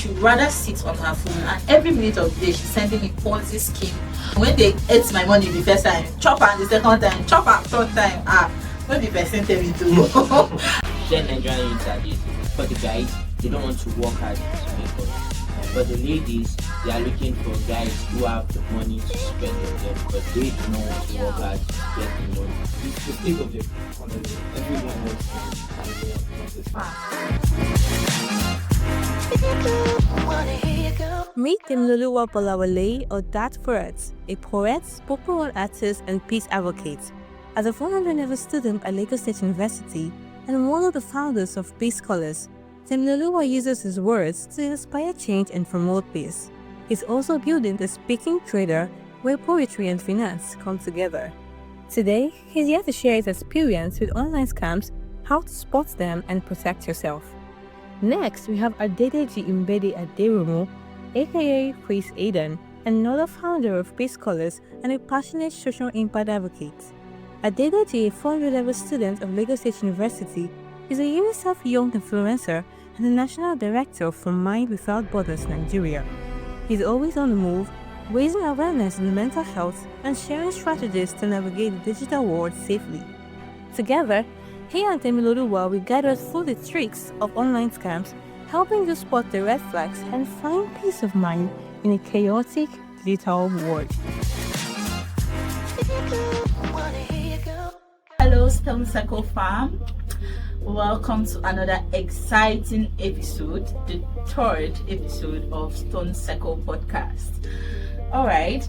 she would rather sit on her phone, and every minute of the day she's sending me Ponzi scheme. When they ate my money the first time, chop her the second time, chop her third time. When the person tell me to Then Nigerian youths are this. For the guys, they don't want to work hard to make money. But the ladies, they are looking for guys who have the money to spend on them, but they do not want to work hard to get the money. It's the state of the economy. Everyone wants to. Meet Temiloluwa Bolawale, or Dat Poet, a poet, spoken word artist, and peace advocate. As a 400-level student at Lagos State University and one of the founders of Peace Scholars, Temiloluwa uses his words to inspire change and promote peace. He's also building the Speaking Trader, where poetry and finance come together. Today, he's here to share his experience with online scams, how to spot them, and protect yourself. Next, we have Adedeji Mbedi Aderomo, aka Prince Aidan, another founder of Peace Scholars and a passionate social impact advocate. Adedeji, a 400-level student of Lagos State University, is a UNICEF Young Influencer and the National Director for Mind Without Borders Nigeria. He's always on the move, raising awareness in mental health and sharing strategies to navigate the digital world safely. Together, he and Temiloluwa will guide us through the tricks of online scams, helping you spot the red flags and find peace of mind in a chaotic digital world. Hello, Stone Circle fam. Welcome to another exciting episode, the third episode of Stone Circle podcast. Alright,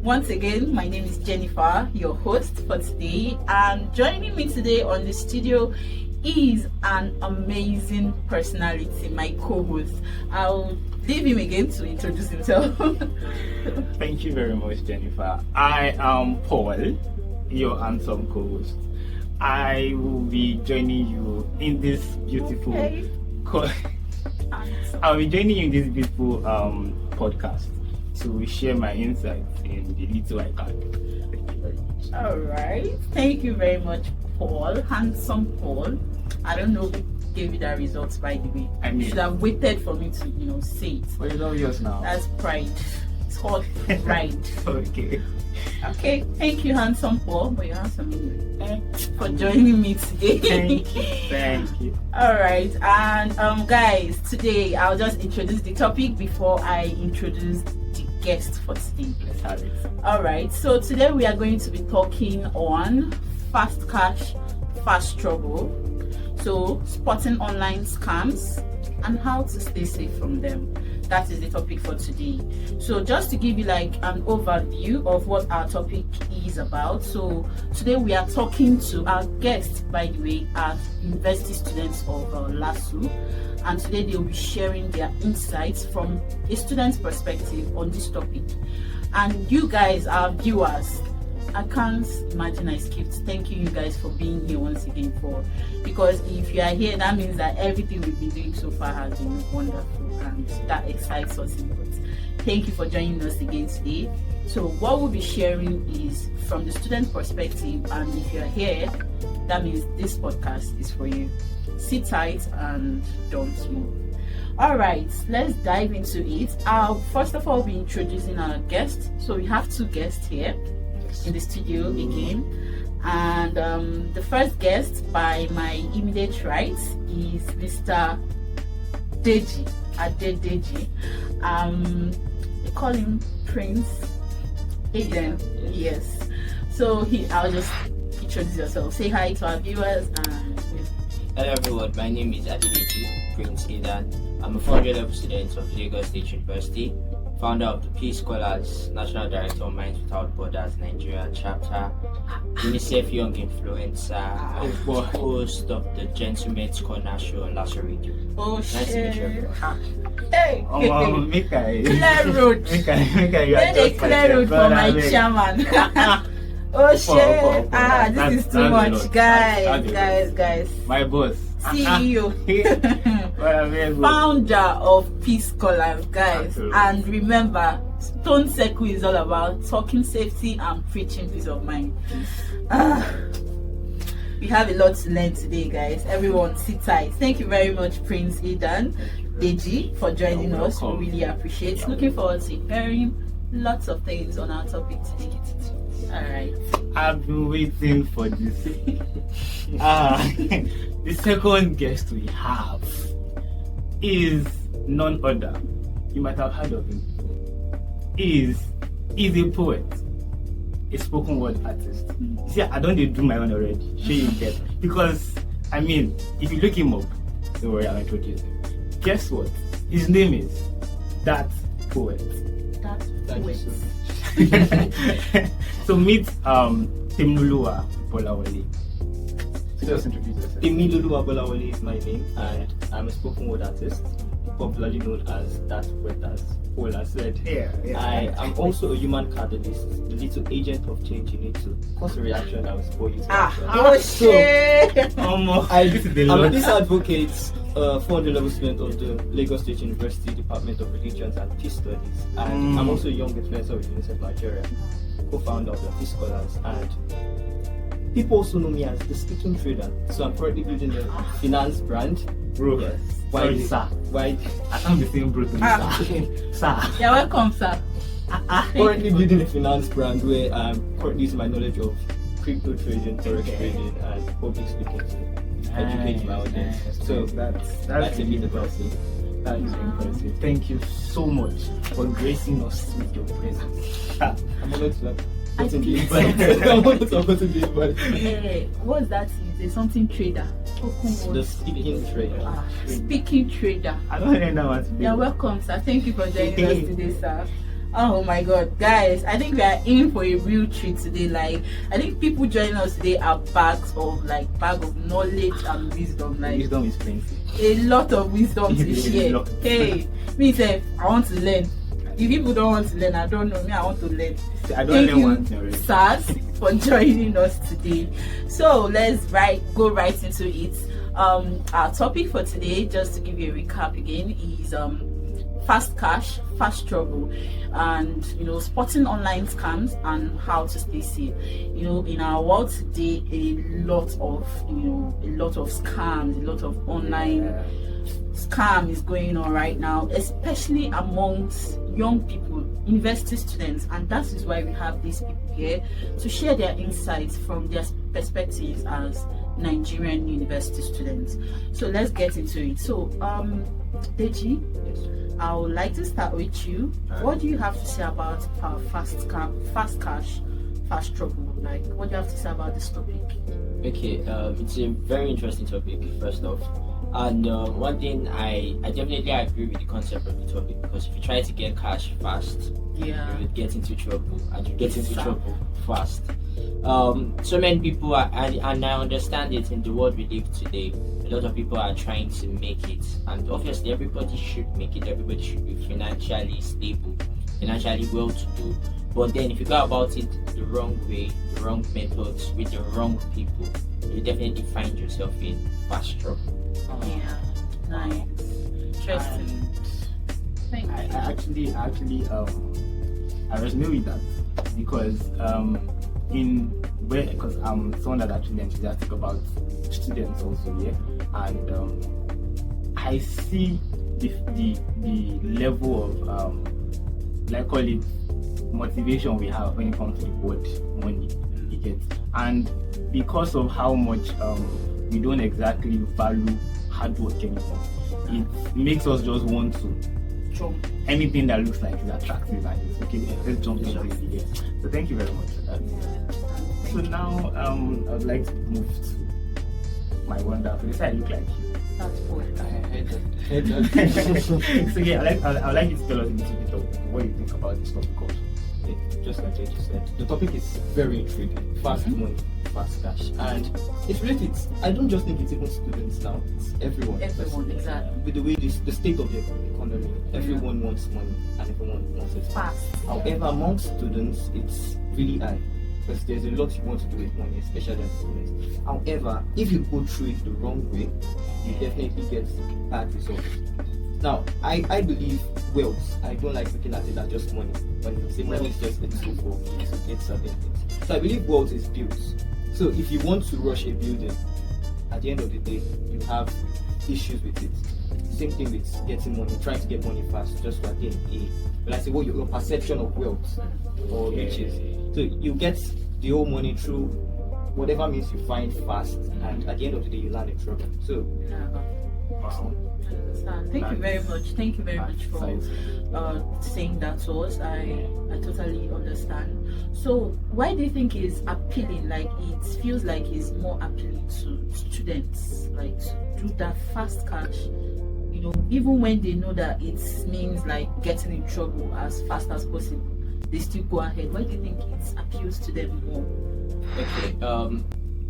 once again, my name is Jennifer, your host for today, and joining me today on the studio is an amazing personality, my co-host. I'll leave him again to introduce himself. Thank you very much, Jennifer. I am Paul, your handsome co-host. I will be joining you in this beautiful I'll be joining you in this beautiful podcast to share my insights in the little I can. Thank you very much. All right, thank you very much, Paul, handsome Paul. I don't know who gave you that result, by the way. I mean, you should have waited for me to say it. But it's obvious now. That's pride. It's called pride. Okay, thank you, handsome Paul. But you're handsome anyway. For joining me today. Thank you. All right, and guys, today I'll just introduce the topic before I introduce the guest for today. Let's have it. All right, so today we are going to be talking on fast cash, fast trouble. So spotting online scams and how to stay safe from them. That is the topic for today. So just to give you like an overview of what our topic is about. So today we are talking to our guests, by the way, are university students of LASU, and today they will be sharing their insights from a student's perspective on this topic. And you guys, our viewers, I can't imagine I skipped. Thank you guys for being here once again, because if you are here, that means that everything we've been doing so far has been wonderful, and that excites us a lot. Thank you for joining us again today. So what we'll be sharing is from the student perspective, and if you're here, that means this podcast is for you. Sit tight and don't move. All right, let's dive into it. I'll first of all be introducing our guest. So we have two guests here in the studio again, and the first guest by my immediate right is Mr. Deji Adedeji. They call him Prince Aidan. Yes. So I'll just introduce yourself. Say hi to our viewers. And hello everyone, my name is Adedeji Prince Aidan. I'm a 400-level student of Lagos State University, founder of the Peace Scholars, National Director of Minds Without Borders Nigeria chapter, UNICEF Young Influencer, host of the Gentleman's Corner show on LASU Radio. Oh nice shit! To meet you, Hey! Clear road. Let a clear road for my chairman. Oh shit! This is too much, guys. My boss. CEO, founder of Peace Scholars, guys. Absolutely. And remember, Stone Circle is all about talking safety and preaching peace of mind. We have a lot to learn today, guys. Everyone, sit tight. Thank you very much, Prince Aidan. Deji, for joining You're us. We welcome. really appreciate. You're Looking forward to hearing lots of things on our topic today. All right. I've been waiting for this. The second guest we have is none other. You might have heard of him. Is a poet, a spoken word artist. See, I don't do my own already. Sure you get, because I mean, if you look him up, don't worry, I'll introduce him. Guess what? His name is That Poet. That's Thank you wait. so much. So meet Temulua Bolawale. So just introduce yourself. Temilolu Abolawale is my name, and I'm a spoken word artist, popularly known as That Poet, as Paul has said. Yeah. I am also a human catalyst, the little agent of change you need to cause a reaction that will spoil you. Oh shit! This is the I'm a lot. peace advocate, 400 level student of the Lagos State University Department of Religions and Peace Studies, and I'm also a young influencer with UNICEF Nigeria, co-founder of the Peace Scholars, and people also know me as the speaking trader. So I'm currently building a finance brand. Bro. Yes. Sorry, sir. Why? I can't be saying bro to you, sir. You're welcome, sir. Currently building a finance brand where I'm currently using my knowledge of crypto trading, forex trading, and public speaking to educate my audience. So that's that's a bit about impressive. me. That is impressive. Thank you so much for gracing us with your presence. I'm honored to I have think I'm honored to have gotten the invite. Hey, what's that? Is it something trader? The speaking trader. Speaking trader. I don't know what to do. You're welcome, sir. Thank you for joining us today, sir. Oh my god, guys, I think we are in for a real treat today. Like, I think people joining us today are bag of knowledge and wisdom. Like, Wisdom is plenty. a lot of wisdom to A share. lot. Hey, me say I want to learn. If people don't want to learn, I don't know. Me, I want to learn. I don't Thank know you, one thing already. sirs, for joining us today. So let's go right into it. Our topic for today, just to give you a recap again, is fast cash, fast trouble, and spotting online scams and how to stay safe. In our world today, a lot of scams, a lot of online scam is going on right now, especially amongst young people, university students, and that is why we have these people here to share their insights from their perspectives as Nigerian university students. So let's get into it. So Deji, Yes. I would like to start with you. What do you have to say about fast cash, fast trouble? Like, what do you have to say about this topic? Okay, it's a very interesting topic, first off. And one thing, I definitely agree with the concept of the topic, because if you try to get cash fast, Yeah. you would get into trouble, and you get into Sir. trouble fast. So many people are, and I understand it, in the world we live today, a lot of people are trying to make it, and obviously everybody should make it, everybody should be financially stable, financially well-to-do. But then if you go about it the wrong way, the wrong methods, with the wrong people, you definitely find yourself in fast trouble. Yeah. Nice. Interesting. Thank I you. actually I resonate with that, because because I'm someone that actually enthusiastic about students also, yeah, and I see the level of like, call it, motivation we have when it comes to the word money, you get, and because of how much we don't exactly value hard work anymore, it makes us just want to Jump. anything that looks like it's attractive and it's okay, let's jump into it. Yeah. So thank you very much for that. So now I would like to move to my wonderful. This I look like you. That's good. So yeah, I'd like you to tell us a little bit of what you think about this topic also. Just like you said, the topic is very intriguing. Fast money, fast cash, and it's related. I don't just think it's even students now; it's everyone. Everyone, exactly. With the way the state of the economy, everyone wants money and everyone wants it Fast. However, amongst students, it's really high, because there's a lot you want to do with money, especially as students. However, if you go through it the wrong way, you definitely get bad results. Now, I believe wealth, I don't like looking at it as just money. When you say money is just a tool for you to get certain things. So I believe wealth is built. So if you want to rush a building, at the end of the day, you have issues with it. Same thing with getting money, trying to get money fast, just to attain when I say what your perception of wealth or riches. So you get the whole money through whatever means you find fast, and at the end of the day you land in trouble. So Wow. Thank you very much. Thank you very much for saying that to us. I totally understand. So why do you think it's appealing? Like it feels like it's more appealing to students, like to do that fast cash. You know, even when they know that it means like getting in trouble as fast as possible, they still go ahead. Why do you think it appeals to them more? Okay.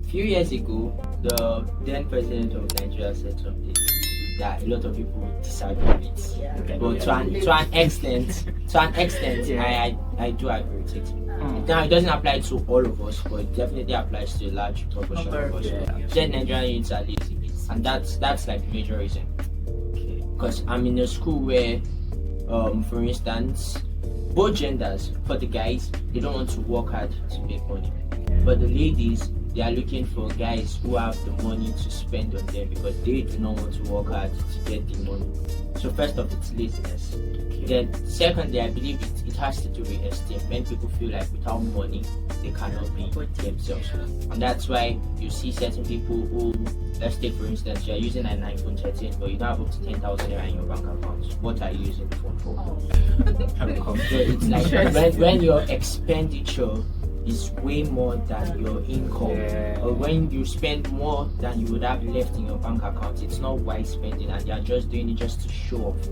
Few years ago, the then president of Nigeria said something that a lot of people disagree with. Yeah. But to an extent, I do agree with it. Now it doesn't apply to all of us, but it definitely applies to a large proportion of us. Then Nigerian youths are lazy, and that's like the major reason. Because I'm in a school where, for instance, both genders, for the guys, they don't want to work hard to make money. For the ladies, they are looking for guys who have the money to spend on them because they do not want to work hard to get the money. So first off, it's laziness. Then secondly, I believe it has to do with esteem. When people feel like without money, they cannot be themselves. And that's why you see certain people who, let's take for instance, you're using an iPhone 13, but you don't have up to 10,000 naira in your bank account. What are you using the phone for? So it's like when your expenditure is way more than your income, or when you spend more than you would have left in your bank account, it's not wise spending, and you're just doing it just to show off.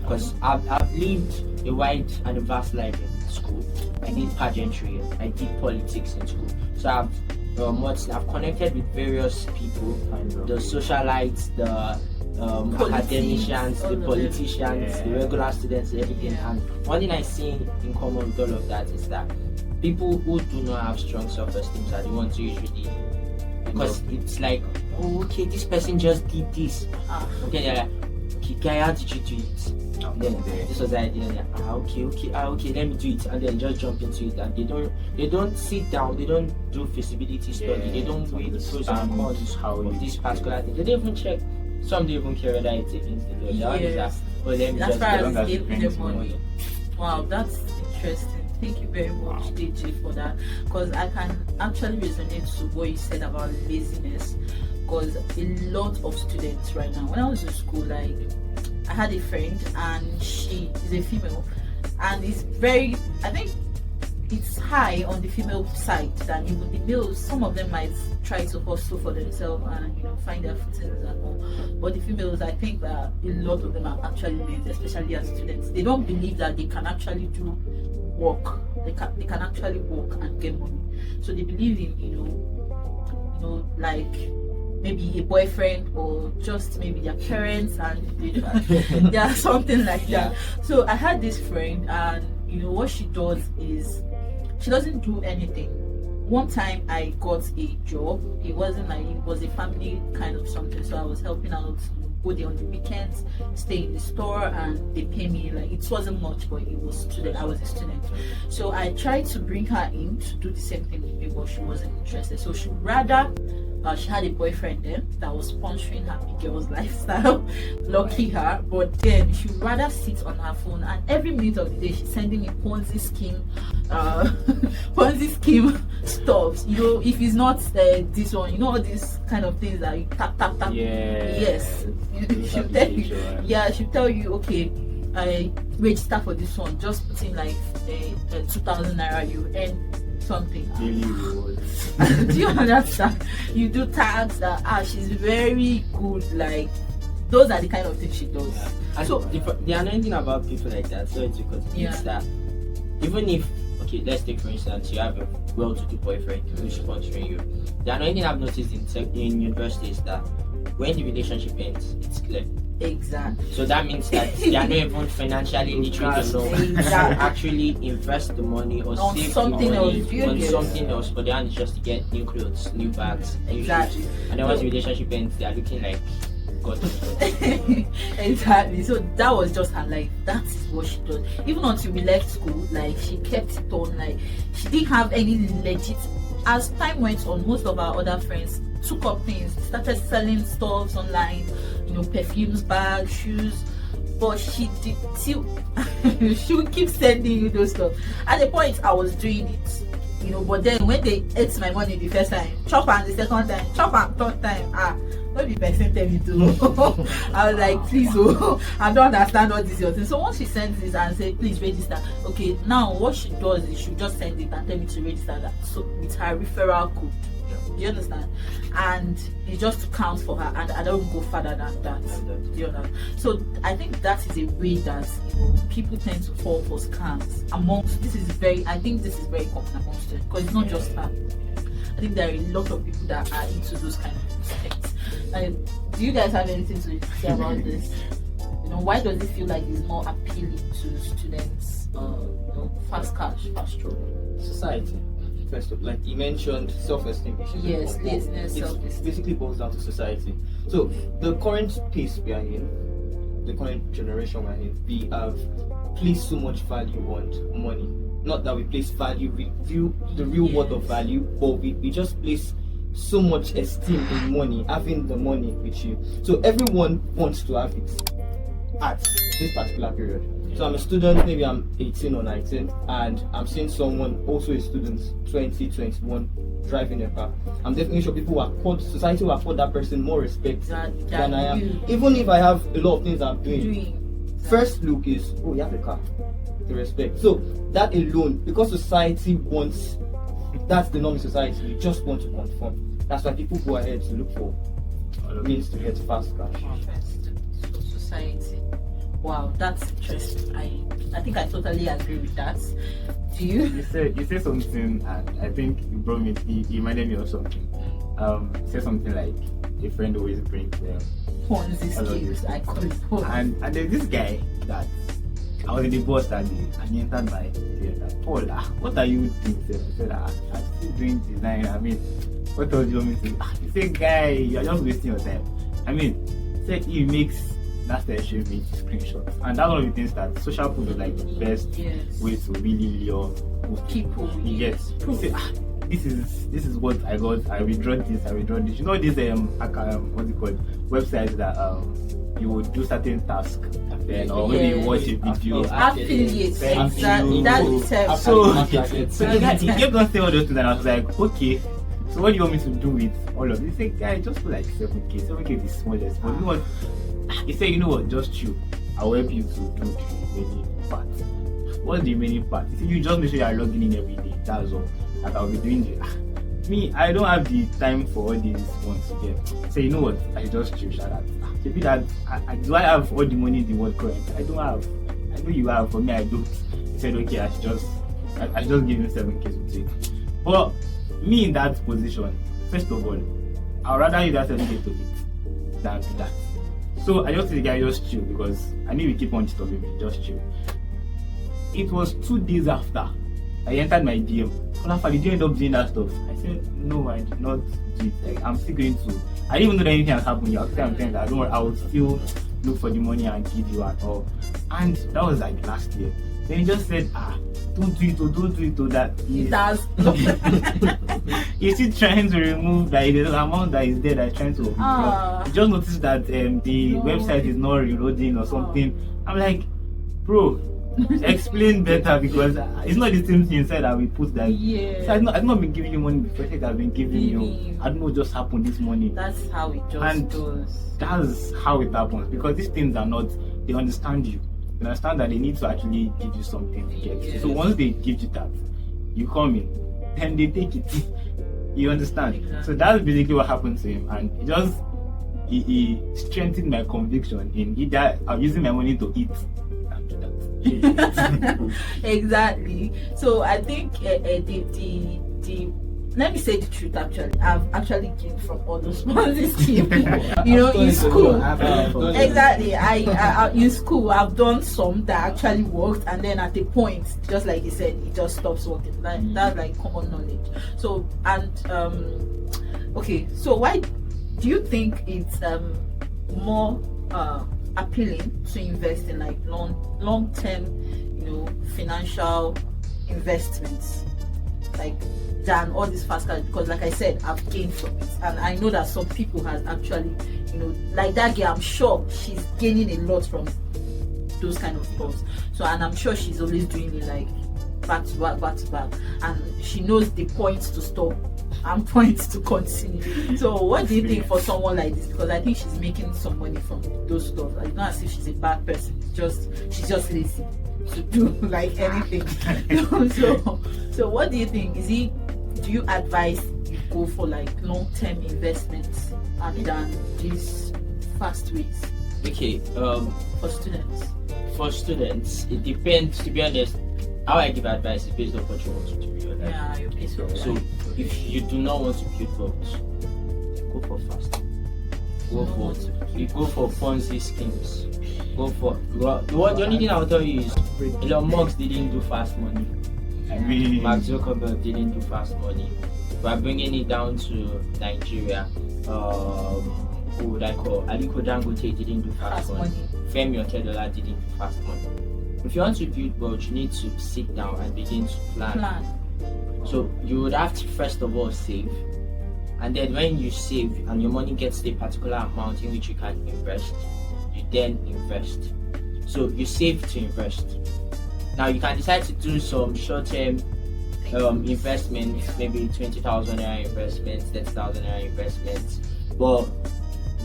Because I've lived a wide and a vast life in school. I did pageantry, I did politics in school, so I've connected with various people, the socialites, the academicians, the politicians, the regular students, everything. And one thing I see in common with all of that is that people who do not have strong self-esteem are the ones who usually, because it's like, oh, okay, this person just did this. Okay, they're like, okay, guy, how did you do it? Then this was the idea. Okay, let me do it, and then just jump into it. And they don't sit down, they don't do feasibility study, they don't weigh the pros and cons of this particular thing. They don't even check. Some don't even care whether it's against the law. Yes. That's money. Wow, that's interesting. Thank you very much, DJ, for that, because I can actually resonate to what you said about laziness. Because a lot of students right now, when I was in school, like I had a friend and she is a female, and it's very, I think it's high on the female side than even the males. Some of them might try to hustle for themselves and find their footings and all, but the females, I think that a lot of them are actually lazy, especially as students. They don't believe that they can actually do work. They can actually work and get money. So they believe in like maybe a boyfriend or just maybe their parents, and yeah, something like that. So I had this friend, and what she does is she doesn't do anything. One time I got a job. It wasn't like, it was a family kind of something, so I was helping out, go there on the weekends, stay in the store, and they pay me, like, it wasn't much, but it was student. I was a student, so I tried to bring her in to do the same thing with me, but she wasn't interested. So she rather she had a boyfriend then that was sponsoring her big girl's lifestyle. Lucky her. But then she would rather sit on her phone, and every minute of the day she's sending me Ponzi scheme stuff. If it's not this one, all these kind of things that you tap. Yes. She'll tell you. Yeah, she'll tell you, okay, I register for this one, just put in like 2,000 naira, you earn something. Do you understand? You do tax. She's very good. Like, those are the kind of things she does. And so the annoying thing about people like that, so it's because it's that even if, okay, let's take for instance, you have a well-to-do boyfriend who's sponsoring you. The annoying thing I've noticed in university is that when the relationship ends, it's clear. Exactly. So that means that they are not even financially literate enough to actually invest the money or on save something the money else, on something else. But the one is just to get new clothes, new bags, new exactly. shoes. And then once the relationship ends, they are looking like God. Exactly. So that was just her life. That is what she does. Even until we left school, like, she kept it on. Like, she didn't have any legit. As time went on, most of our other friends took up things, started selling stuff online, perfumes, bags, shoes. But she did still she would keep sending you those stuff. At the point I was doing it, but then when they ate my money the first time, chop and the second time, chop and third time, don't be person tell me to. I was like, please, I don't understand what this your thing. So once she sends this and say, please register, okay, now what she does is she just send it and tell me to register that, so with her referral code. Do you understand? And it's just to count for her, and I don't go further than that. Do you understand? So I think that is a way that people tend to fall for scams. I think this is very common amongst them, because it's not just her. I think there are a lot of people that are into those kind of mistakes. Do you guys have anything to say about this? Why does it feel like it's more appealing to students? Fast cash, fast trouble. Society. First of all, like you mentioned, self-esteem issues. Yes, laziness, self-esteem. Basically boils down to society. So the current pace we are in, the current generation we are in, we have placed so much value on money. Not that we place value, we view the real worth of value, but we just place so much esteem in money, having the money with you. So everyone wants to have it at this particular period. So I'm a student, maybe I'm 18 or 19, and I'm seeing someone, also a student, 20, 21, driving a car. I'm definitely sure society will afford that person more respect than I am. Even if I have a lot of things I'm doing. First look is, oh, you have a car. The respect. So that alone, because society wants, that's the norm in society, you just want to conform. That's why people go ahead to look for means to get fast cash. So society. Wow, that's interesting. I think I totally agree with that. Do you? You said something, and I think you brought me. You reminded me of something. You said something like a friend always brings Ponzi schemes. I call it Ponzi. And there's this guy that I was in the bus that day, and he entered my theater. Paul, what are you doing? I said, I'm still doing design. I mean, what else do you want me to do? He said, guy, you're just wasting your time. I mean, said he makes. That's the issue with screenshots, and that's one of the things that social proof is like the best way to really lure people. You get say, this is what I got. I withdraw this. You know this what's it called? Websites that you would do certain tasks and then or maybe you watch a video. Affiliates, exactly. That's the So he kept on saying all those things, and I was like, okay. So what do you want me to do with all of this? He said, guy, just put like 7K. 7K is the smallest, but you know what? He said, you know what, just chill. I'll help you to do the remaining part. What's the remaining part? He said, you just make sure you are logging in every day. That's all. That I'll be doing it. Me, I don't have the time for all these ones again. Say, you know what, I just chill. Shout out. Maybe that, do I have all the money in the world current? I don't have. I know you have, for me, I don't. He said, okay, I should just give him 7K to take. But me in that position, first of all, I'd rather use that 7K to eat than do that. So I just said, the guy, just chill, because I knew he keep on disturbing me, just chill. It was 2 days after I entered my DM. Olafa, did you end up doing that stuff? I said, no, I did not do it. Like, I'm still going to. I didn't even know that anything has happened. I'm saying that, don't worry, I will still look for the money and give you and all. And that was like last year. Then he just said, don't do it, that it does. He's still trying to remove the amount that is there that is trying to withdraw. He just noticed that the website is not reloading or something. I'm like, bro, explain better, because it's not the same thing said that we put that. Yeah. So I've not been giving you money before. I've been giving you. I don't know what just happened this morning. That's how it just goes. That's how it happens, because these things are not. They understand you. They understand that they need to actually give you something to get. Yes. So once they give you that, you come in, then they take it. You understand? Exactly. So that's basically what happened to him, and he strengthened my conviction in either I'm using my money to eat and do that. Exactly. So I think the let me say the truth. Actually, I've actually gained from all those Ponzi schemes. In school. Exactly. I in school I've done some that actually worked, and then at a point, just like he said, it just stops working. That's like common knowledge. So okay. So why do you think it's more appealing to invest in like long-term, financial investments? like than all this fast cash, because like I said, I've gained from it, and I know that some people has actually, like that girl, I'm sure she's gaining a lot from those kind of stuff. So, and I'm sure she's always doing it like back to back, and she knows the points to stop and points to continue. So what do you think for someone like this? Because I think she's making some money from those stuff. It's not as if she's a bad person, she's just lazy to do like anything. so what do you think? Do you advise you go for like long-term investments and than these fast ways? Okay, For students, it depends. To be honest, how I give advice is based on what you want to do. yeah, you're based on So if you do not want to build wealth, go for fast. You go for Ponzi schemes. The only thing I will tell you is Elon Musk didn't do fast money. Mark Zuckerberg didn't do fast money. We are bringing it down to Nigeria. Who would I call? Aliko Dangote didn't do fast money. Femi Otedola didn't do fast money. If you want to build wealth, you need to sit down and begin to plan. So you would have to first of all save, and then when you save and your money gets to a particular amount in which you can invest, you then invest. So you save to invest. Now you can decide to do some short-term investments, maybe 20,000 naira investments, 30,000 naira investments. But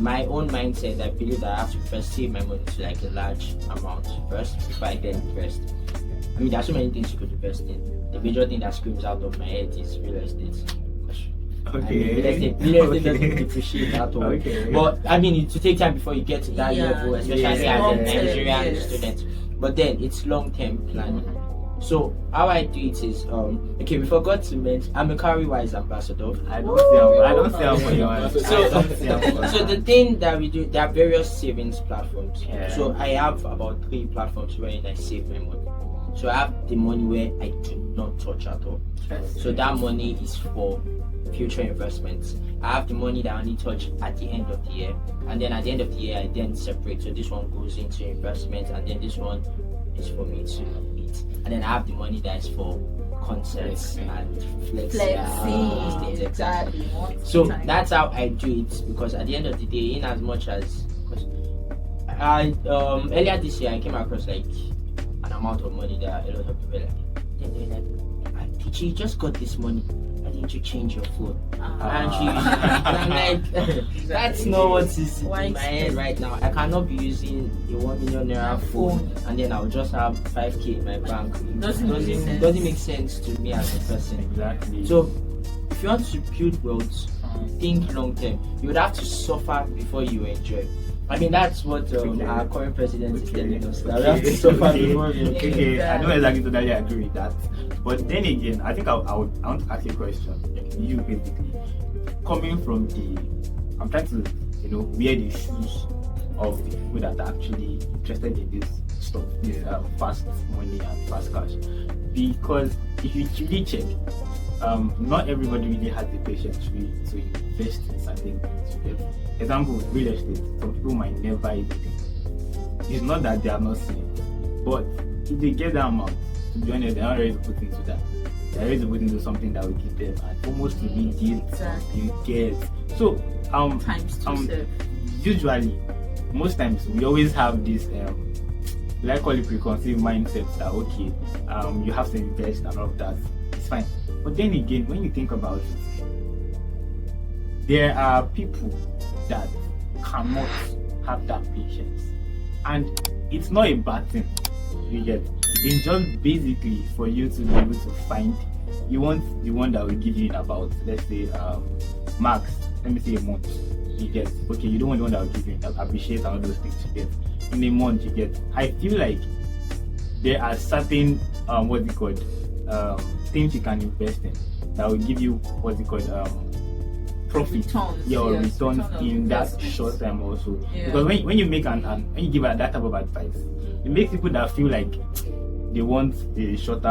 my own mindset, I believe that I have to first save my money to like a large amount first before I then invest. I mean, there are so many things you could invest in. The major thing that screams out of my head is real estate. Okay. Real estate doesn't depreciate at all. Okay. But I mean, it will take time before you get to that level, especially as a Nigerian student. But then it's long-term planning. So how I do it is, okay, we forgot to mention, I'm a Carry Wise ambassador. I don't see how for your So the thing that we do, there are various savings platforms. Yeah. So I have about 3 platforms where I save my money. So I have the money where I do not touch at all. So that money is for future investments. I have the money that I only touch at the end of the year, and then at the end of the year I then separate. So this one goes into investment, and then this one is for me to eat, and then I have the money that is for concerts and flexing. Exactly. So that's how I do it, because at the end of the day, in as much as I earlier this year I came across like an amount of money that a lot of people you just got this money, why didn't you change your phone? And I'm like, that's not what is in my head right now. I cannot be using a 1 million naira phone and then I'll just have 5k in my bank. It doesn't make sense to me as a person. Exactly. So if you want to build wealth, think long term. You would have to suffer before you enjoy. I mean, that's what our current president is telling us. That we have to suffer before we enjoy. Okay, I don't exactly totally agree with that. But then again, I think I want to ask you a question. You basically, coming from I'm trying to, wear the shoes of the people that are actually interested in this stuff, this fast money and fast cash. Because if you really check, not everybody really has the patience to invest in certain things. Example, real estate. Some people might never even think. It's not that they are not seeing, but if they get that amount, to be honest, they're not ready to put into that. They're ready to put into something that will give them and almost immediate you get. So times to serve. Usually, most times we always have this like call it preconceived mindset that okay, you have to invest and all of that. It's fine. But then again, when you think about it, there are people that cannot have that patience, and it's not a bad thing. You get, it's just basically for you to be able to find. You want the one that will give you in about, let's say, max. Let me say a month. You get, okay. You don't want the one that will give you appreciate all those things. You get in a month. You get. I feel like there are certain things you can invest in that will give you profit, returns in that short time also. Yeah. Because when you make when you give that type of advice, it makes people that feel like they want a shorter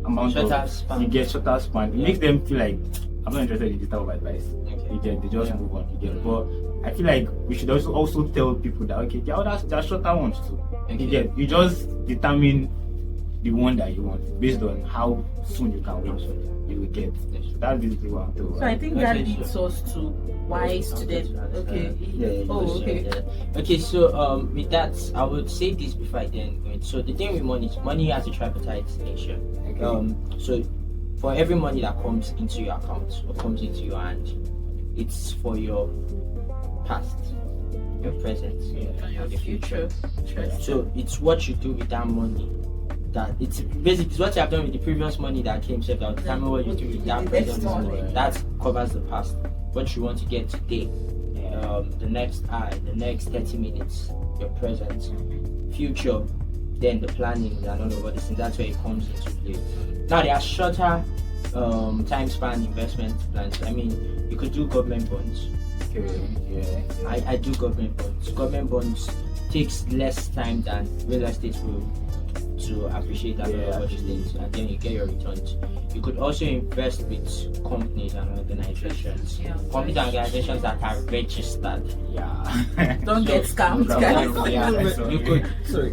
amount span. You get shorter span. It makes them feel like I'm not interested in this type of advice. Okay. You get, they just move on. You get, but I feel like we should also tell people that okay, there are shorter ones too. Okay. You get, you just determine the one that you want based on how soon you can wait you will get. So that's basically what I'm talking about. So I think that Okay, leads us to why students. Okay. Yeah. Oh, okay. Okay, so with that, I would say this before I then go in. So the thing with money is money has a tripartite nature. Okay. So for every money that comes into your account or comes into your hand, it's for your past, your present, And your and your future. future. So it's what you do with that money. That it's basically it's what you have done with the previous money that came, so that will determine what you do with that The present next money. money. That covers the past. What you want to get today, the next hour, the next 30 minutes, your present, future, then the planning and all of this, and that's where it comes into play. Now there are shorter time span investment plans. I mean, you could do government bonds. Okay. Yeah. I do government bonds. Government bonds takes less time than real estate will to appreciate that things, and then you get your returns. You could also invest with companies and organizations. Yeah. Companies and organizations that are registered. Yeah. Don't get scammed, guys. Yeah. You could Sorry,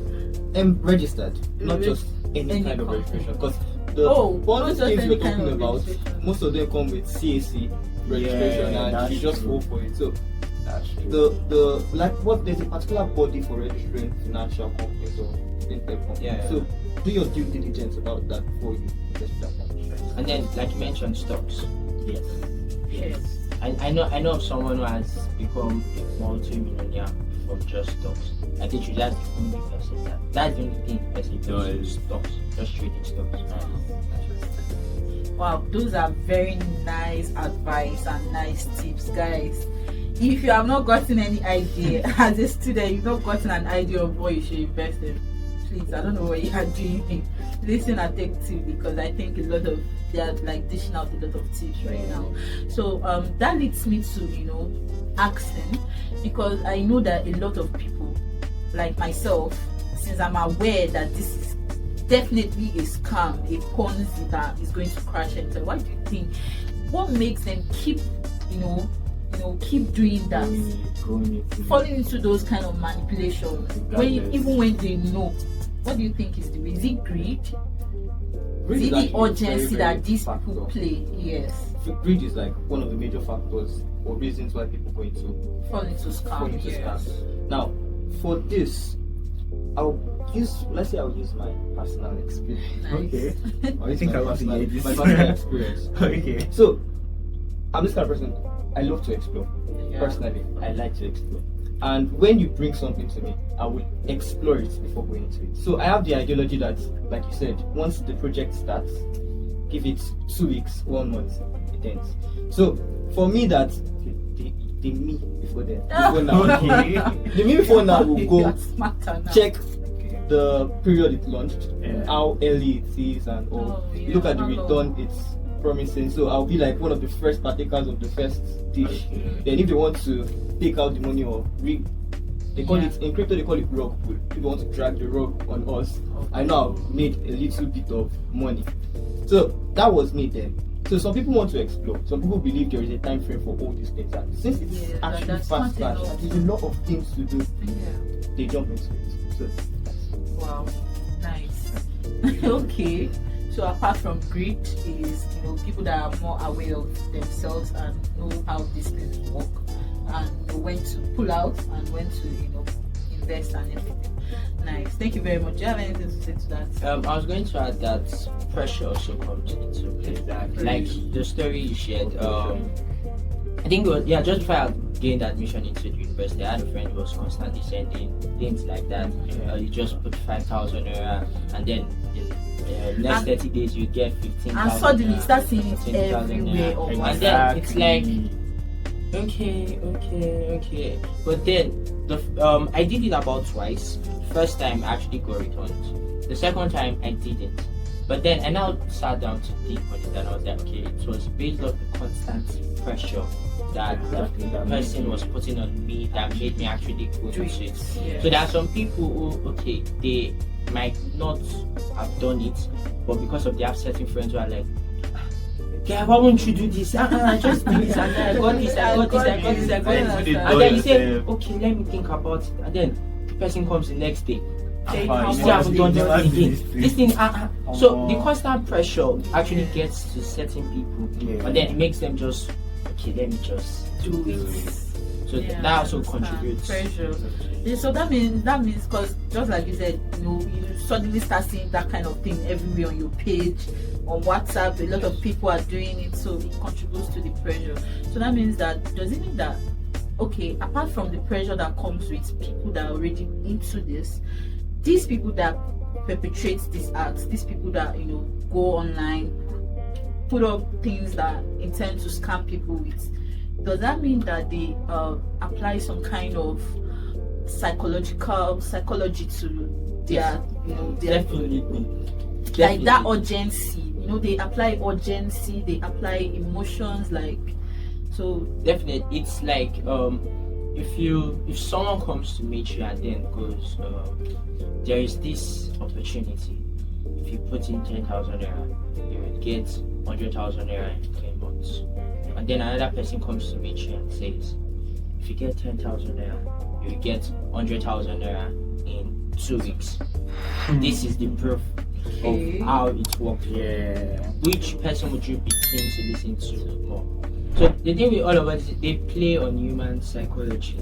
registered, not just any kind of company. registration. Because the not these just things any we're kind talking of about, registration. most of them come with CAC registration, Yeah, and that's you just true. go for it. So That's true. the like what there's a particular body for registering financial companies or fintech companies. Yeah. So do your due diligence about that before you invest with that company. and then like you mentioned stocks. Yes. Yes. I know of someone who has become a multi-millionaire from just stocks. I think that's the only person that's the only thing person does stocks, just trading stocks. Wow, those are very nice advice and nice tips, guys. If you have not gotten any idea as a student, you've not gotten an idea of what you should invest in, please, I don't know what you are doing. Listen and take tips, because I think they are like dishing out a lot of tips right now. So that leads me to asking, because I know that a lot of people like myself, since I'm aware that this is definitely a scam, a Ponzi that is going to crash into. What do you think? What makes them keep keep doing that, falling into those kind of manipulations even when they know? What do you think is the reason? Is it greed? Is it the urgency that these people play? Yes. Greed is like one of the major factors or reasons why people go into Fall into scam. Yes. Now, for this, let's say I'll use my personal experience. Nice. Okay. I'll use think my I want to personal- hear this. my personal experience. Okay. So, I'm this kind of person. I love to explore. Yeah. Personally, I like to explore. And when you bring something to me, I will explore it before going into it. So I have the ideology that, like you said, once the project starts, give it 2 weeks, 1 month, it ends. So for me, that the me before then, before now, Okay. the me before now will You go are smarter now. check the period it launched, Yeah. how early it is, and all. Oh, yeah, Look at the how return long? it's promising. So I'll be like one of the first partakers of the first dish. Then if they want to take out the money or they call it in crypto, they call it rug pull. People want to drag the rug on us. I know I've made a little bit of money. So that was me then. So some people want to explore. Some people believe there is a time frame for all these things. And since it's Yeah, actually that's fast not cash, enough. and there's a lot of things to do, Yeah. they jump into it. So Wow, nice. Okay, so apart from greed, is people that are more aware of themselves and know how these things work, and know when to pull out and when to invest and everything. Nice. Thank you very much. Do you have anything to say to that? I was going to add that pressure also comes into play. Exactly. Like the story you shared. I think just before I gained admission into the university, I had a friend who was constantly sending things like that. You just put 5,000 naira, and then the next 30 days you get 15,000. And suddenly you naira, start seeing it 15,000 everywhere. naira. On And then it's like, Exactly. okay. But then I did it about twice. First time I actually got returned. The second time I didn't. But then I now sat down to think on it, and I was like, okay, it was based on the constant pressure that Exactly, the that made person you- was putting on me that made me actually go Do into it. it. Yeah. So there are some people who, okay, they might not have done it, but because of they have certain friends who are like, okay, why won't you do this? Just do this, and then I got this, I got this, I got this, I got this. Like, put it And then you say, yourself. okay, let me think about it. And then the person comes the next day. Saying Fine, how you still haven't never done did- never this did again. this This thing, so the Oh. constant pressure actually gets to certain people, Yeah. but then it makes them just, okay, let me just do this. So Yeah, that also I understand. contributes. Pressure. Yeah, so that means because just like you said, you suddenly start seeing that kind of thing everywhere on your page, on WhatsApp. A lot of people are doing it, so it contributes to the pressure. So that means does it mean that, okay, apart from the pressure that comes with people that are already into this, these people that perpetrate these acts, these people that go online, put up things that intend to scam people with, does that mean that they apply some kind of psychology to their their Definitely. like that urgency? They apply urgency, they apply emotions, like, so Definitely, it's like if someone comes to meet you and then goes, there is this opportunity. If you put in 10,000 naira, you will get 100,000 naira in 3 months. And then another person comes to meet you and says, if you get 10,000 naira, you will get 100,000 naira in 2 weeks. This is the proof Okay. of how it works. Yeah. Which person would you be keen to listen to more? So the thing with all of us, they play on human psychology.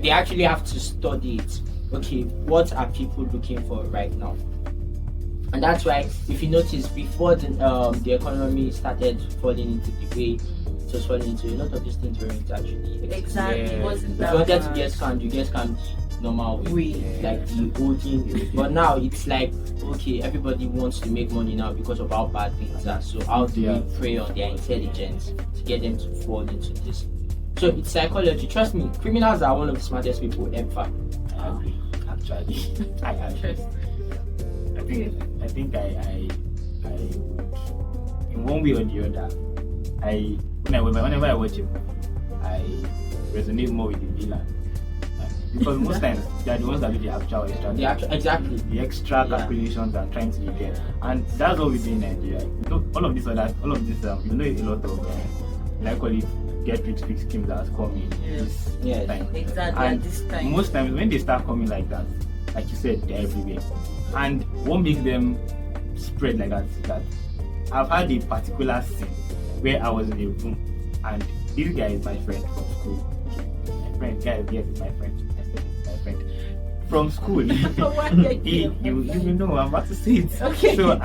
They actually have to study it. Okay, what are people looking for right now? And that's why, if you notice, before the economy started falling into the way it was falling into, a lot of these things weren't actually exactly, Yeah. wasn't if that you wanted to bad. get scammed, you get scammed the normal way, We like the old thing. But now it's like, okay, everybody wants to make money now because of how bad things are. So how do Yeah. we prey on their intelligence to get them to fall into this? So it's psychology. Trust me, criminals are one of the smartest people ever. I agree. Actually, I agree. Interesting. I think I would, in one way or the other, whenever I watch a movie, I resonate more with the villain. Because most times they are the ones that do the actual Exactly. the extra Yeah. calculations and trying to get, and that's what we do in Nigeria. All of this, a lot of like call it get rich quick schemes that has come in this Yes. time. Exactly, And at this time. most times when they start coming like that, like you said, they're everywhere. And what makes them spread like that is that I've had a particular scene where I was in a room and this guy is my friend from school. My friend, guys, yes, it's my friend. I said it's my friend from school. you know, I'm about to say it. Okay. So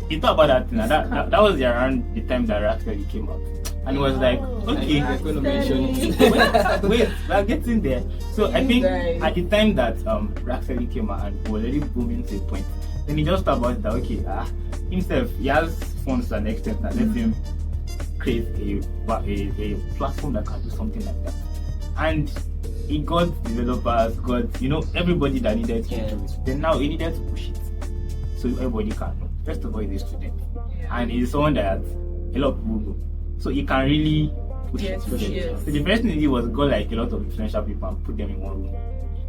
he thought about that thing, and that was around the time that Rascally came out. And it was like, okay, I'm going to mention wait, we're getting there. So I think Right. at the time that Rascally came out and was already booming to a point, then he just thought about that, okay, himself, he has funds to an extent that let him create a platform that can do something like that. And he got developers, everybody that needed to do it. Then now he needed to push it so everybody can know. First of all, he's a student, and he's someone that a lot of people know. So he can really push Yes, it. yes. So the first thing he did was go like a lot of influential people and put them in one room.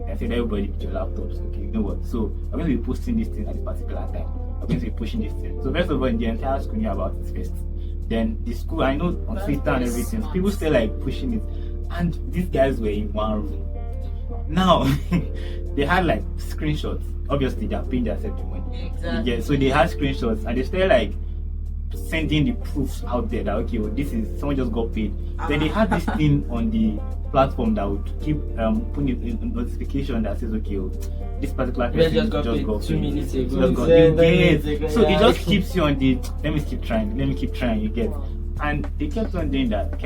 And said, everybody with your laptops, okay, you know what? So I'm going to be posting this thing at this particular time. I'm going to be pushing this thing. So first of all, the entire school knew about it first. Then the school, I know on Twitter and everything, people still like pushing it. And these guys were in one room. Now they had like screenshots. Obviously, they are paying themselves the money. Exactly. Yeah, so they had screenshots and they still like sending the proofs out there that okay, well, this is someone just got paid. Then they had this thing on the platform that would keep putting it in notification that says okay, well, this particular person just got paid 2 paid. minutes ago. Just got- Yeah, you 9 get. minutes ago, So it yeah. just keeps you on the let me keep trying, you get. And they kept on doing that.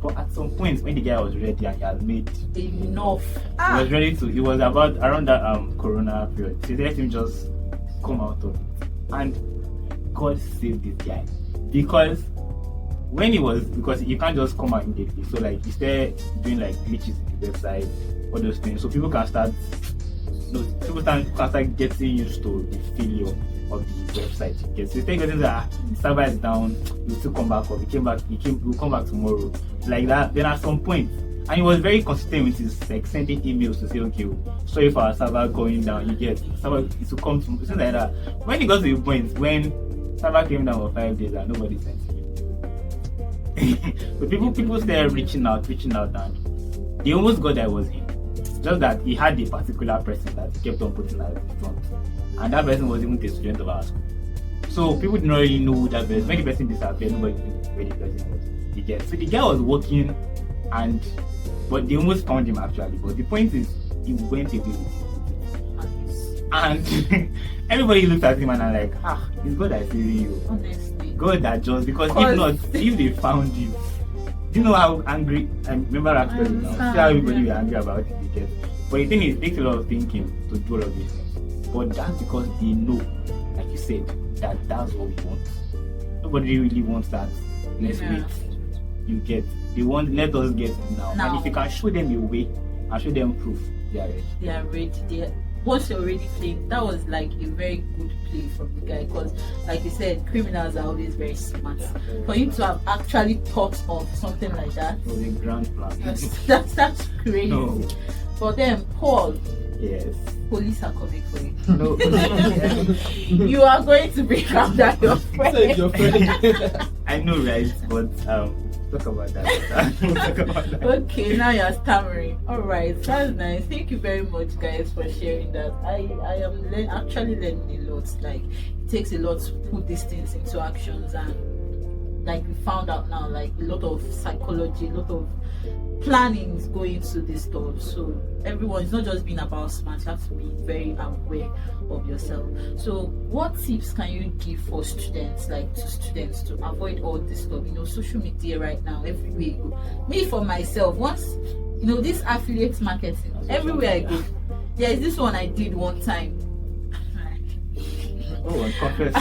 But at some point when the guy was ready and he had made Enough. he was ready to. It was about around that Corona period. So they let him just come out of it, and God saved this guy because you can't just come out immediately. So like he started doing like glitches in the website, all those things. So people can start. People can start getting used to the failure of the website. Okay, so instead of getting the server is down, you still come back up. We'll come back tomorrow. Like that. Then at some point. And he was very consistent with his like sending emails to say, okay, sorry for our server going down. You get server it will come to something like that. When he got to the point when server came down for 5 days and nobody sent him. But people started reaching out, and they almost got that it was him. Just that he had a particular person that he kept on putting at the front, and that person was even a student of our school. So people did not really know who that person. When the person disappeared, nobody knew where the person was. You get. So the guy was working, but they almost found him actually. But the point is, he went away with it. And everybody looked at him and I'm like, it's God that's saving you. Honestly. God that just, because if not, if they found you, do you know how angry? I remember actually now. See how everybody were angry about it. You get. But the thing is, it takes a lot of thinking to do all of these things. But that's because they know, like you said, that's what we want. Nobody really wants that. Let's wait. You get. They want, let us get it now. And if you can show them a way and show them proof, they are ready. They are ready. Once you're already playing, that was like a very good play from the guy, because like you said, criminals are always very smart. For him to have actually thought of something like that, it was a grand plan. that's crazy. No. For them, Paul, yes, police are coming for you. No. You are going to bring out that your friend. Your friend. I know, right? But talk about that. We'll talk about that. Okay, now you're stammering. Alright, that's nice. Thank you very much, guys, for sharing that. I am actually learning a lot. Like, it takes a lot to put these things into actions, and like we found out now, like a lot of psychology, a lot of planning is going into this stuff. So everyone, it's not just being about smart, you have to be very aware of yourself. So what tips can you give for students, like to students, to avoid all this stuff? You know, social media right now, everywhere you go. Me, for myself, once, you know, this affiliate marketing, everywhere I go, there is this one I did one time. Oh, confess.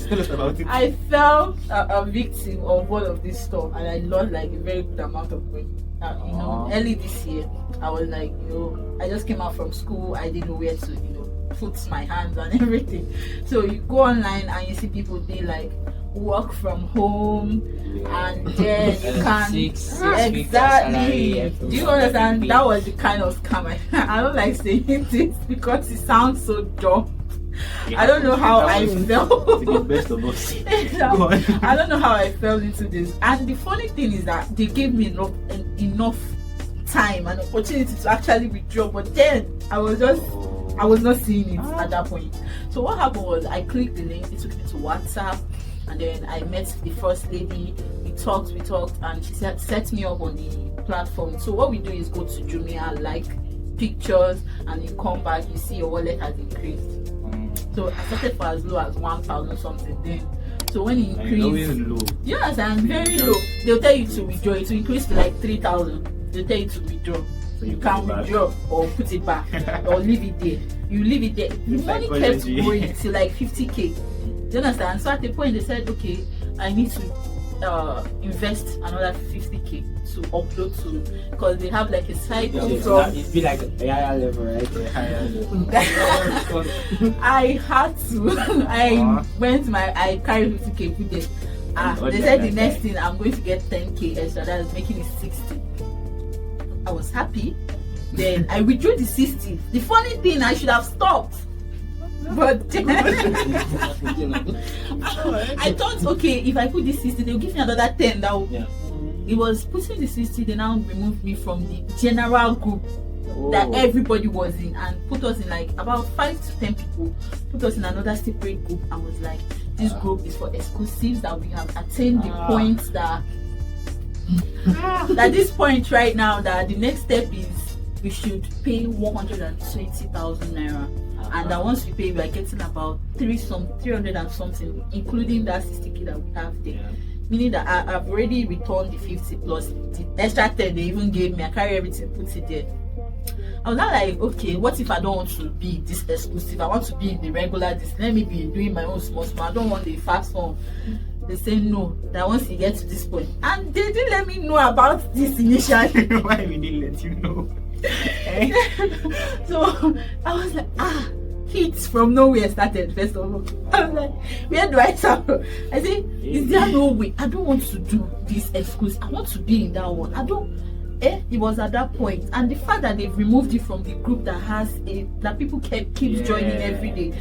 Tell us about it. I fell a victim of all of this stuff, and I lost like a very good amount of money. You know, early this year, I was like, you know, I just came out from school, I didn't know where to, you know, put my hands and everything. So you go online and you see people, they like work from home, and then you can exactly. Do you understand? That was the kind of scam. I don't like saying this because it sounds so dumb. I don't know how I felt. The best of us. I don't know how I fell into this. And the funny thing is that they gave me enough time and opportunity to actually withdraw, but then I was not seeing it at that point. So what happened was, I clicked the link, it took me to WhatsApp, and then I met the first lady. We talked, and she set me up on the platform. So what we do is go to Jumia, like pictures, and you come back, you see your wallet has increased. So I started for as low as 1,000 something then. So when it increased, yes, and very low, they'll tell you to withdraw. It will increase to like 3,000. They'll tell you to withdraw. So you can withdraw or put it back or leave it there. You leave it there. The money kept going to like 50k. Do you understand? So at the point they said, okay, I need to invest another 50k to upload to, because they have like a site it's be like a higher level, right? A higher level. I had to. I carried 50k put there. They said the next thing I'm going to get 10k extra. That's making it 60. I was happy. Then I withdrew the 60. The funny thing, I should have stopped. But then I thought, okay, if I put this 60, they'll give me another 10. It was putting the 60, they now removed me from the general group that everybody was in, and put us in like about 5 to 10 people, put us in another separate group, and was like, this group is for exclusives, that we have attained the point that at this point right now, that the next step is we should pay 120,000 naira. And that once we pay, we are getting about 300 and something, including that 60k that we have there. Meaning that I've already returned the 50 plus the extra 10 they even gave me. I carry everything, put it there. I was not like, okay, what if I don't want to be this exclusive? I want to be in the regular. Let me be doing my own small. I don't want the fast one. They say no, that once you get to this point, and they didn't let me know about this initially. Why we didn't let you know? So I was like, hits from nowhere started. First of all, I was like, where do I start? I say, is there no way? I don't want to do this exclusive. I want to be in that one. I don't. It was at that point, and the fact that they've removed it from the group that people keeps joining every day.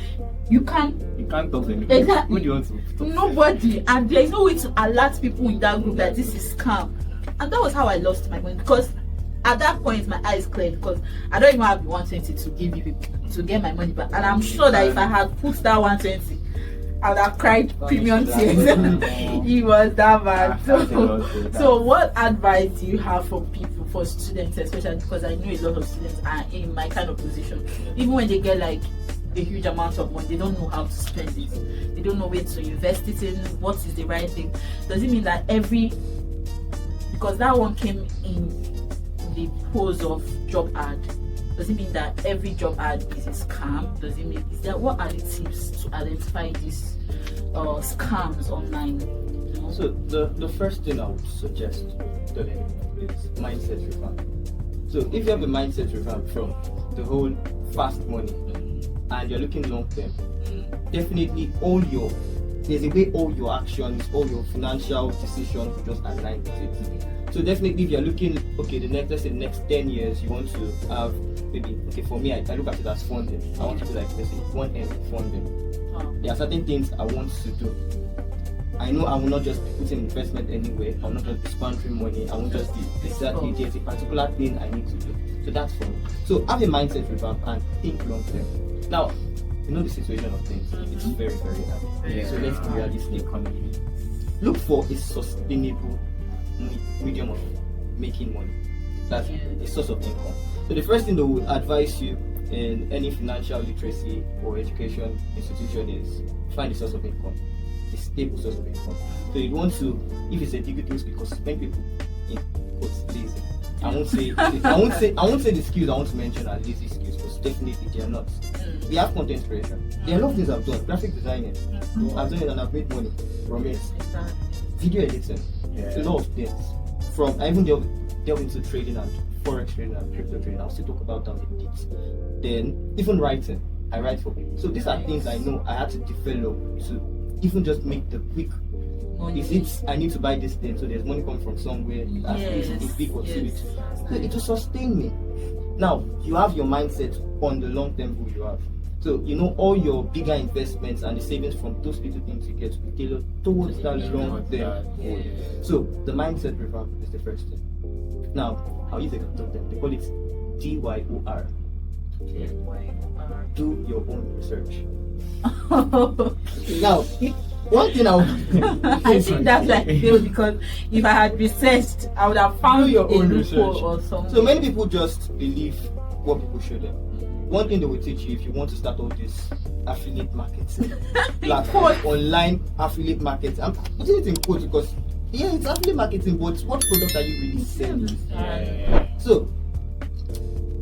You can't talk to anybody. Exactly. Who do you want to talk to? Nobody, and there is no way to alert people in that group that this is scam. And that was how I lost my money, because at that point my eyes cleared because I don't even have the 120 to give you to get my money back. And I'm sure that if I had put that 120, I would have cried premium tears. It was that bad. So what advice do you have for people, for students, especially because I know a lot of students are in my kind of position, even when they get like a huge amount of money, they don't know how to spend it, they don't know where to invest it in, what is the right thing. Does it mean that because that one came in the pose of job ad, does it mean that every job ad is a scam? Does it mean, what are the tips to identify these scams online? You know? So the first thing I would suggest to them is mindset revamp. So if you have a mindset revamp from the whole fast money and you're looking long term, definitely there's a way all your actions, all your financial decisions just align with it. So definitely if you're looking, okay, let's say the next 10 years you want to have maybe, okay, for me I look at it as funding. I want to do like, let's say 1M funding. There are certain things I want to do. I know I will not just be putting investment anywhere. I will not just be sponsoring money. I won't just be exactly, there's a particular thing I need to do. So that's for me. So have a mindset revamp and think long term. Now, you know the situation of things. It's very, very hard. So let's be realistic. Look for a sustainable medium of making money. That's a source of income. So the first thing that would advise you in any financial literacy or education institution is find a source of income, a stable source of income. So you want to, if it's a difficult, because many people in quotes lazy. I won't say the skills I want to mention are lazy skills, because definitely they are not. We have content creation. There are a lot of things I've done. Graphic designing. I've done it and I've made money from it. Video editing. A lot of things. I even delve into trading and forex trading and crypto trading. I'll still talk about that a bit. Then even writing. I write for people. So these are things I know I had to develop to even just make the quick. Is it I need to buy this thing, so there's money coming from somewhere, at least a big possibility. So it will sustain me. Now you have your mindset on the long term goal you have. So you know all your bigger investments and the savings from those little things you get to be tailored towards that long term goal. So the mindset revamp is the first thing. Now I'll use a couple of them. They call it DYOR. Do your own research. Now, one thing I think that's like fail, because if I had researched, I would have found your own research or something. So many people just believe what people show them. One thing they will teach you if you want to start all this affiliate marketing, online affiliate marketing. I'm putting it in quotes because it's affiliate marketing, but what product are you really selling? So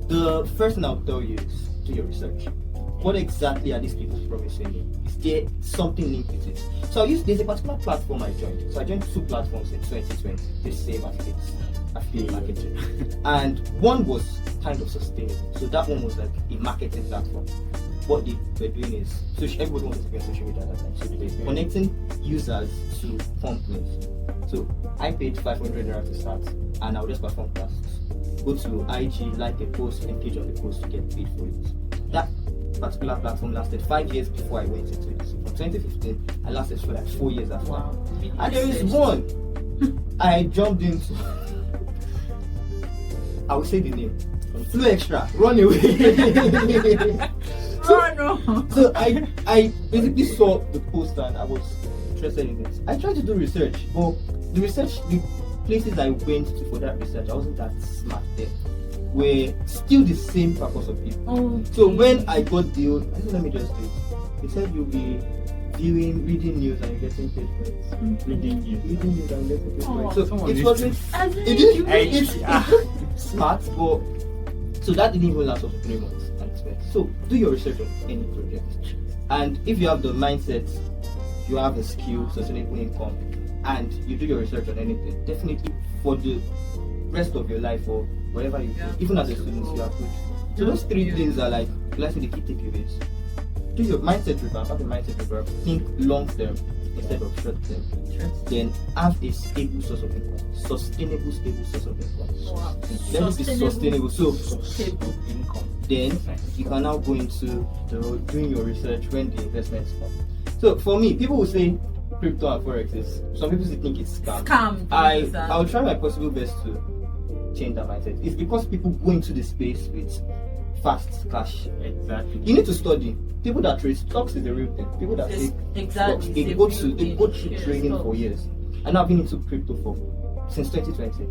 the first thing I'll tell you is do your research. What exactly are these people promising? Is there something linked with it? So there's a particular platform I joined. So I joined 2 platforms in 2020, this same affiliate marketing. And one was kind of sustainable. So that one was like a marketing platform. What they were doing is, everybody wanted to be on social media at that time. So they were connecting users to companies. So I paid 500 naira to start, and I would just perform classes. Go to IG, like a post, engage on the post to get paid for it. That particular platform lasted 5 years before I went into it. So from 2015, I lasted for like 4 years after. Wow. And there is one I jumped into. I will say the name. Flow Extra. Run away. So I basically saw the post and I was interested in it. I tried to do research, but the places I went to for that research, I wasn't that smart there. Were still the same purpose of people. So when I got the I said, let me just do it. They said you'll be reading news and you're getting paid for it. Reading news and getting paid for it. So it wasn't it's smart, but so that didn't even last up to 3 months. So do your research on any project. And if you have the mindset, you have the skill, sustainable income, and you do your research on anything, definitely for the rest of your life or whatever you do, even as a student, you are good. So those 3 things are like, let's say the key takeaways. Do your mindset revamp, have a mindset revamp, think long term instead of short term. Then have a stable source of income, sustainable stable source of income. Wow. Let it be sustainable. So stable income. Then you can now go into doing your research when the investments come. So for me, people will say crypto and forex is, some people think it's scam. I'll try my possible best to change that mindset. It's because people go into the space with fast cash. Exactly. You need to study. People that trade stocks is the real thing. People that take stocks, they go through training for years. And I've been into crypto since 2020.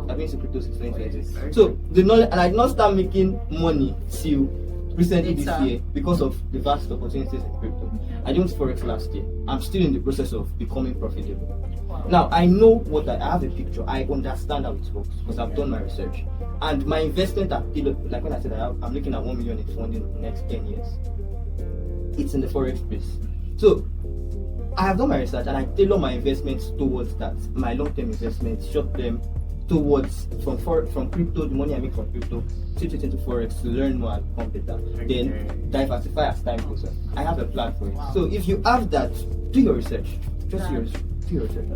I've been into crypto since 2020. So the knowledge, and I did not start making money till recently this year because of the vast opportunities in crypto. I did forex last year. I'm still in the process of becoming profitable. Now I know what I have a picture. I understand how it works because I've done my research. And my investment, like when I said I'm looking at 1 million in funding in the next 10 years. It's in the forex space. So I have done my research and I tailor my investments towards that. My long-term investments, short-term, towards from crypto, the money I make from crypto, switch it into forex to learn more and become better. Then diversify as time goes on. I have a plan for it. So if you have that, do your research. Just do your research.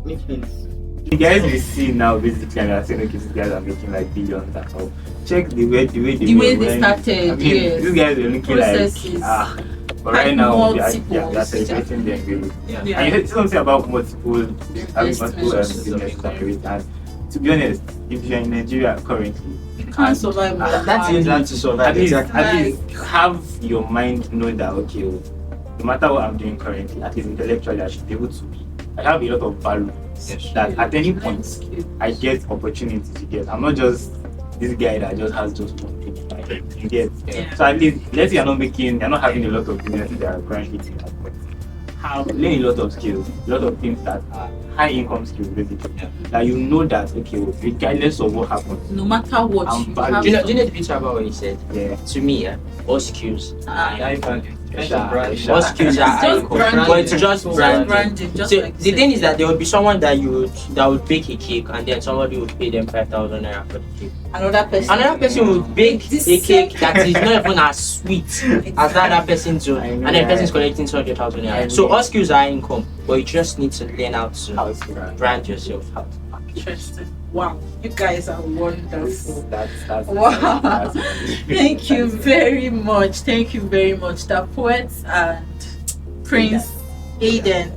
Make things. You guys will see now basically, and I'm saying okay, these guys are making like billions and all. Check the way they started. I mean, these guys are looking processes. like but right now we are celebrating them really. And you heard something about multiple businesses and to be honest, if you're in Nigeria currently, you can't survive. That's easy to survive. At least have your mind know that okay, no matter what I'm doing currently, at least intellectually I should be able to be. I have a lot of value that at any point I get opportunity to get. I'm not just this guy that just has just one thing. You get. So at least let's say you're not having a lot of businesses that are currently doing that, but learn a lot of skills, a lot of things that are high income skills basically. That you know that okay, regardless of what happens, no matter what, do you know the picture about what he said? Yeah. To me, all skills. All skills are but it's just branding. So like the thing is that there would be someone that would bake a cake and then somebody would pay them 5,000 naira for the cake. Another person would bake a cake that is not even as sweet as that other person's own, and then the person's collecting 200,000 naira. So all skills are income, but you just need to learn how to brand yourself. Interesting. Wow, you guys are wonderful. That's wow. Thank you very much. The poet and Prince Aiden.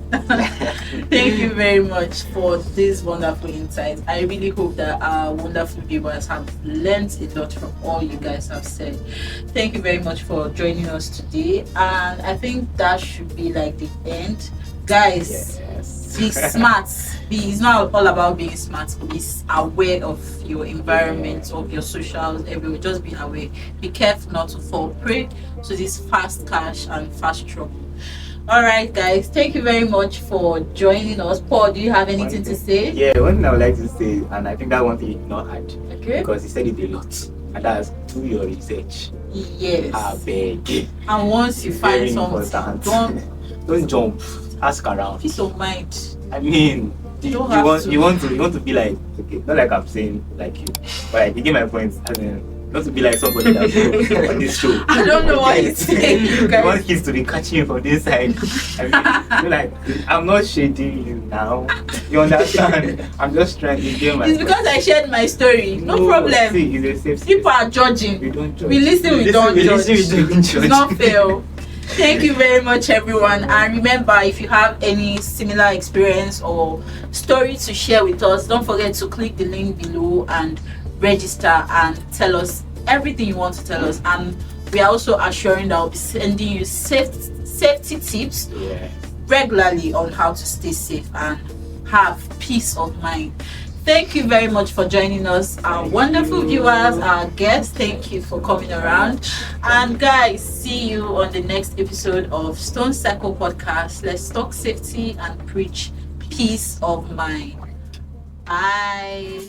Thank you very much for this wonderful insight. I really hope that our wonderful viewers have learned a lot from all you guys have said. Thank you very much for joining us today, and I think that should be like the end. Guys, be smart. It's not all about being smart. Be aware of your environment, of your socials, everywhere. Just be aware. Be careful not to fall prey to this fast cash and fast trouble. All right, guys. Thank you very much for joining us. Paul, do you have anything to say? Yeah, one thing I would like to say, and I think that one thing you did not add, okay, because he said it a lot, and that's do your research. Yes. I beg. And once you find something, don't jump. Ask around. Peace of mind. I mean, you want to be like, okay, not like I'm saying like you, but like, you get my point. I mean, not to be like somebody that's on this show. I don't know what you're saying. You want kids to be catching you from this side. I mean, like, I'm not shading you now. You understand? I'm just trying to get my. It's because I shared my story. No problem. See, it's a safe space. People are judging. We don't judge. We listen. We don't judge. It's not fair. Thank you very much, everyone, and remember, if you have any similar experience or story to share with us, don't forget to click the link below and register and tell us everything you want to tell us. And we are also assuring that I'll be sending you safety tips regularly on how to stay safe and have peace of mind. Thank you very much for joining us, our wonderful viewers, our guests. Thank you for coming around. And guys, see you on the next episode of Stone Circle Podcast. Let's talk safety and preach peace of mind. Bye.